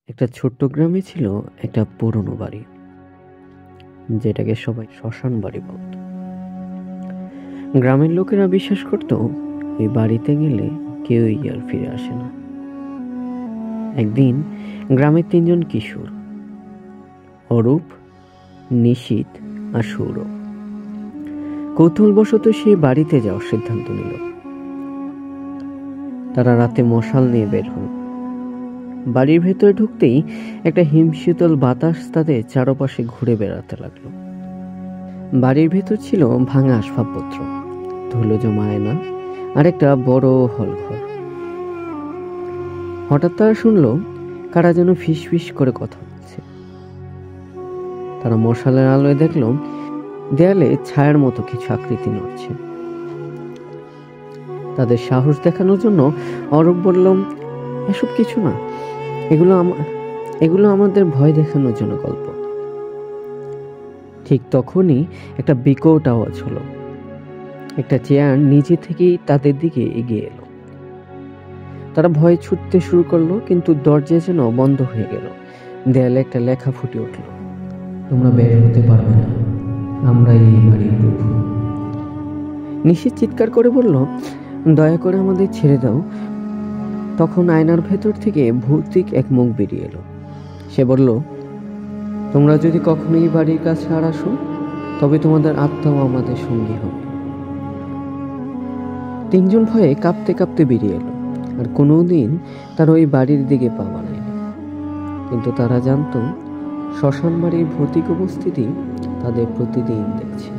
একটা ছোট্ট গ্রামে ছিল একটা পুরনো বাড়ি, যেটাকে সবাই শ্মশান বাড়ি বলত। গ্রামের লোকেরা বিশ্বাস করত ওই বাড়িতে গেলে কেউই আর ফিরে আসে না। একদিন গ্রামের তিনজন কিশোর, অরূপ, নিশীথ আর সৌরভ, কৌতূহলবশত সেই বাড়িতে যাওয়ার সিদ্ধান্ত নিল। তারা রাতে মশাল নিয়ে বের হল। বাড়ির ভেতরে ঢুকতেই একটা হিমশীতল বাতাস তাদের চারপাশে ঘুরে বেড়াতে লাগলো। বাড়ির ভেতর ছিল ভাঙা আসবাবপত্র, ধুলো জমা আয়না আর একটা বড় হল ঘর। হঠাৎ তারা শুনলো কারা যেন ফিস ফিস করে কথা বলছে। তারা মশালের আলোয় দেখলো দেয়ালে ছায়ার মতো কিছু আকৃতি নড়ছে। তাদের সাহস দেখানোর জন্য অরূপ বলল, এসব কিছু না, এগুলো আমাদের ভয় দেখানোর জন্য গল্প। ঠিক তখনই একটা বিকট আওয়াজ হলো। একটা চেয়ার নিজে থেকেই তাদের দিকে এগিয়ে এলো। তারা ভয়ে ছুটতে শুরু করলো, কিন্তু দরজা যেন বন্ধ হয়ে গেল। দেয়ালে একটা লেখা ফুটে উঠল, তোমরা বের হতে পারবে না, আমরা এই বাড়ির প্রভু। নিশীথ চিৎকার করে বলল, দয়া করে আমাদের ছেড়ে দাও। তখন আয়নার ভেতর থেকে ভৌতিক এক মুখ বেরিয়ে এলো। সে বলল, তোমরা যদি কখনো এই বাড়ির কাছে আর আসো, তবে তোমাদের আত্মাও আমাদের সঙ্গী হবে। তিনজন ভয়ে কাঁপতে কাঁপতে বেরিয়ে এলো, আর কোনোদিন তারা ওই বাড়ির দিকে পা বাড়ায়নি। কিন্তু তারা জানতো শ্মশান বাড়ির ভৌতিক উপস্থিতি তাদের প্রতিদিন দেখছে।